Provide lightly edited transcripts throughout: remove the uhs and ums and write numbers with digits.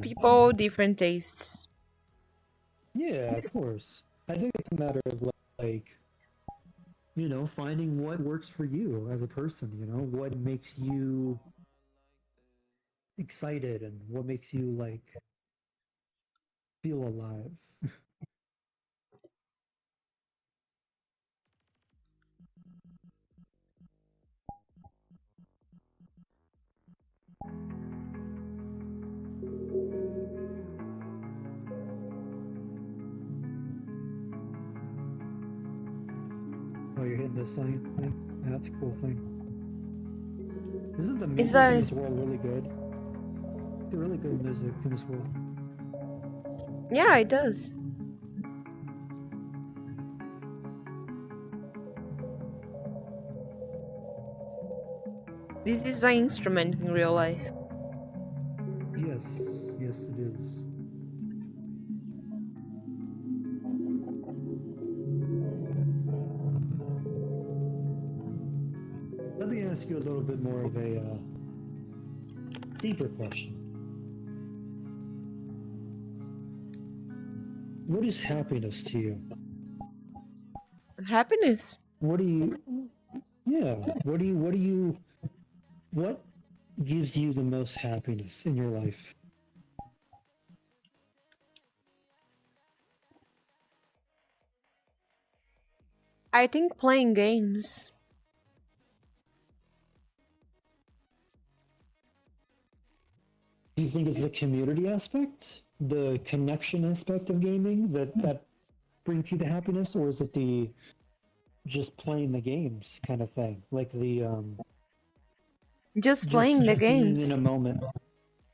people, different tastes. Yeah, of course. I think it's a matter of like, finding what works for you as a person, what makes you excited and what makes you like feel alive. Oh, you're hitting this thing? Yeah, that's a cool thing. Isn't the It's music in a this world really good? Really good music in this world. yeah, it does. This is an instrument in real life. Yes, yes, it is. Let me ask you a little bit more of a deeper question. What is happiness to you? Happiness. What do you? Yeah. What gives you the most happiness in your life? I think playing games. Do you think it's the community aspect, the connection aspect of gaming that brings you the happiness, or is it the just playing the games kind of thing, like the Just just playing the being in games. a moment?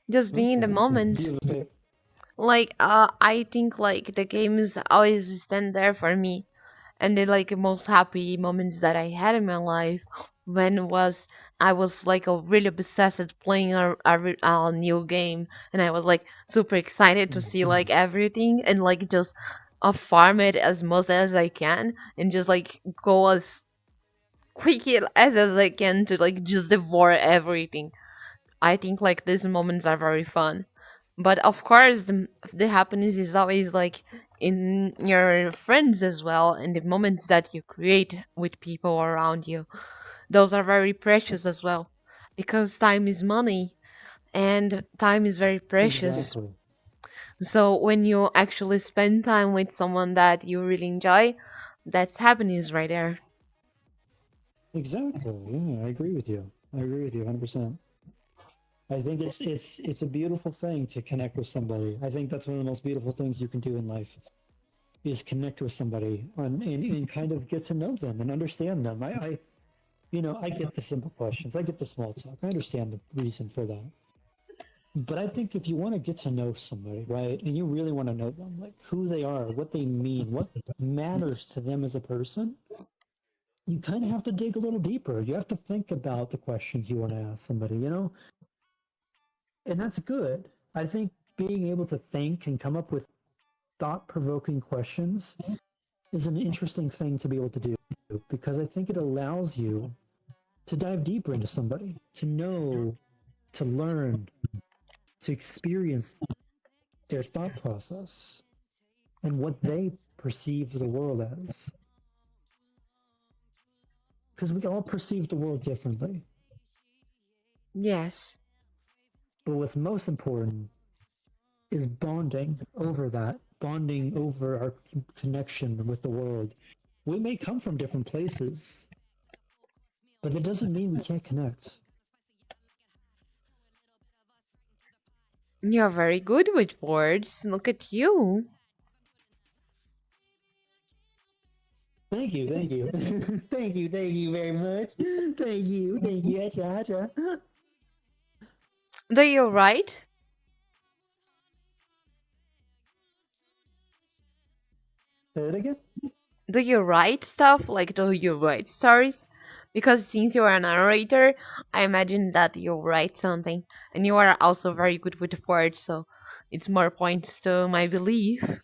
Just being in the Okay. Do moment. you have a Like I think like the games always stand there for me. And the like most happy moments that I had in my life when was I was like a really obsessed at playing a new game, and I was like super excited to see like everything and like just farm it as much as I can and just like go as quick as I can to like just devour everything. I think like these moments are very fun. But of course, the happiness is always like in your friends as well, and the moments that you create with people around you. Those are very precious as well, because time is money, and time is very precious. exactly? So when you actually spend time with someone that you really enjoy, that's happiness right there. Exactly. Yeah, I agree with you. I agree with you 100%. I think it's a beautiful thing to connect with somebody. I think that's one of the most beautiful things you can do in life is connect with somebody and kind of get to know them and understand them. I get the simple questions. I get the small talk. I understand the reason for that. But I think if you want to get to know somebody, right, and you really want to know them, like who they are, what they mean, what matters to them as a person, you kind of have to dig a little deeper. You have to think about the questions you want to ask somebody, and that's good. I think being able to think and come up with thought provoking questions is an interesting thing to be able to do because I think it allows you to dive deeper into somebody, to know, to learn, to experience their thought process and what they perceive the world as. Because we all perceive the world differently. Yes. But what's most important is bonding over our connection with the world. We may come from different places, but that doesn't mean we can't connect. You're very good with words. Look at you. Thank you. Thank you very much. Thank you. I try. Do you write? Say it again. Do you write stuff? Like, do you write stories? Because since you are a narrator, I imagine that you write something. And you are also very good with words, so it's more points to my belief.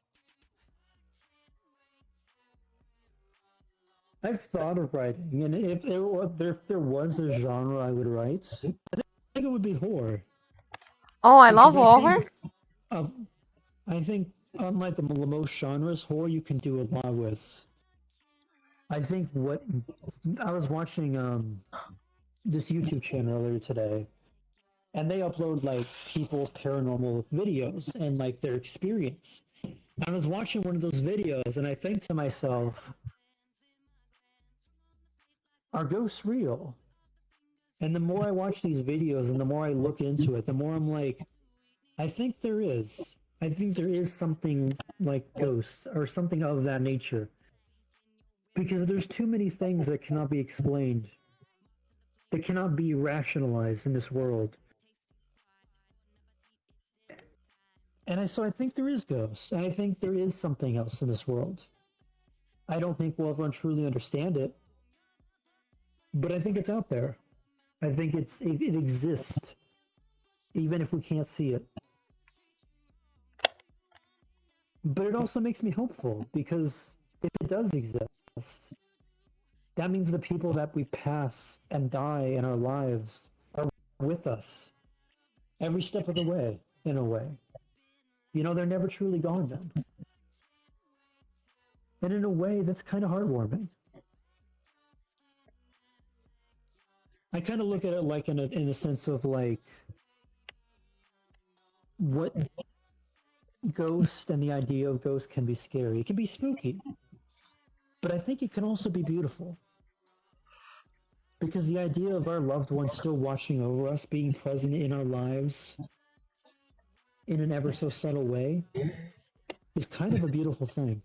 I've thought of writing, and if there was a genre I would write, I think it would be horror Oh, I love because I horror. think Uh, I think unlike the most genres, horror you can do a lot with. I think what I was watching this YouTube channel earlier today, and they upload like people's paranormal videos and like their experience. I was watching one of those videos and I think to myself, are ghosts real? And the more I watch these videos and the more I look into it, the more I'm like, I think there is. I think there is something like ghosts or something of that nature. Because there's too many things that cannot be explained, that cannot be rationalized in this world. So I think there is ghosts. And I think there is something else in this world. I don't think we'll ever truly understand it, but I think it's out there. I think it exists, even if we can't see it. But it also makes me hopeful because if it does exist, that means the people that we pass and die in our lives are with us every step of the way, in a way. You know, they're never truly gone then. And in a way, that's kind of heartwarming. I kind of look at it like in a sense of like what ghost and the idea of ghosts can be scary. It can be spooky, but I think it can also be beautiful. Because the idea of our loved ones still watching over us, being present in our lives in an ever so subtle way, is kind of a beautiful thing.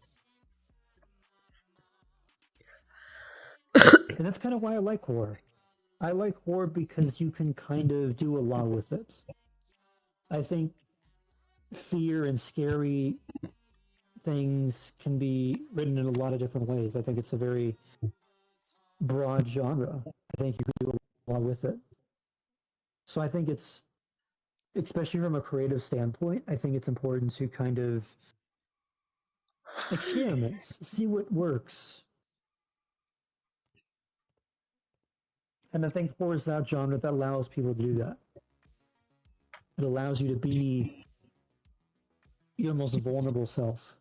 And that's kind of why I like horror. I like horror because you can kind of do a lot with it. I think fear and scary things can be written in a lot of different ways. I think it's a very broad genre. I think you can do a lot with it. So I think it's, especially from a creative standpoint, I think it's important to kind of experiment, see what works. And I think horror is that genre that allows people to do that. It allows you to be your most vulnerable self.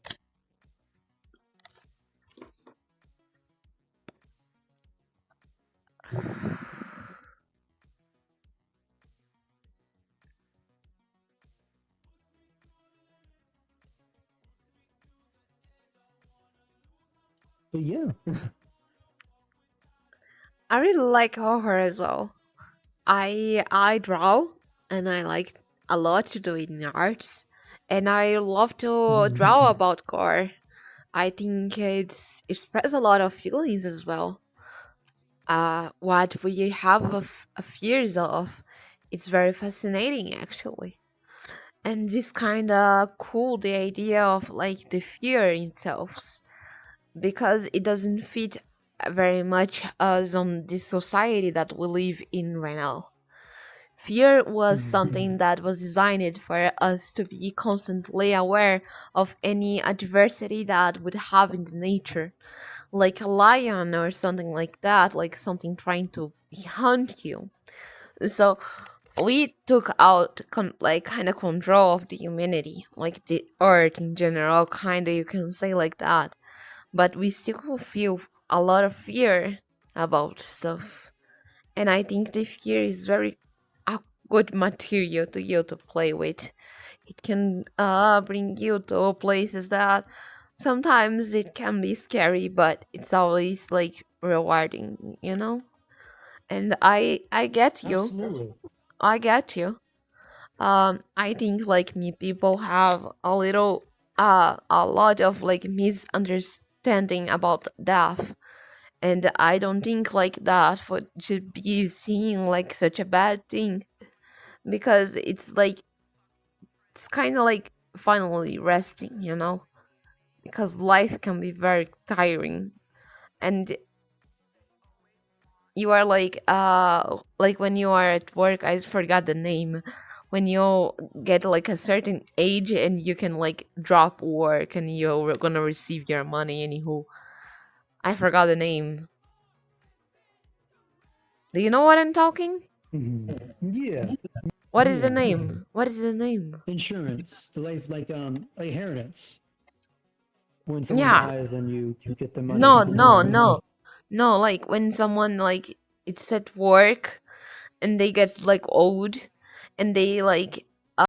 But yeah, I really like horror as well. I draw, and I like a lot to do in arts, and I love to draw about gore. I think it expresses a lot of feelings as well. What we have a fears of, it's very fascinating actually, and this kind of cool the idea of like the fear itself, because it doesn't fit very much us on this society that we live in right now. Fear was something that was designed for us to be constantly aware of any adversity that would have in the nature, like a lion or something like that, like something trying to hunt you. So we took out like kind of control of the humanity, like the earth in general, kind of you can say like that. But we still feel a lot of fear about stuff, and I think the fear is very a good material to you to play with. It can bring you to places that sometimes it can be scary, but it's always like rewarding, you know. And I get you. absolutely. I get you. I think like me, people have a lot of like misunderstanding about death, and I don't think like that for should be seen like such a bad thing, because it's kind of like finally resting, you know, because life can be very tiring, and you are like when you are at work, I forgot the name, when you get like a certain age and you can like drop work and you're gonna receive your money. Anywho, I forgot the name. Do you know what I'm talking? Yeah, What is the Yeah, name? What is the name? insurance, the life like inheritance. When someone Yeah. dies and you get the money No, from the no, inheritance. no. No, like when someone like it's at work and they get like old and they like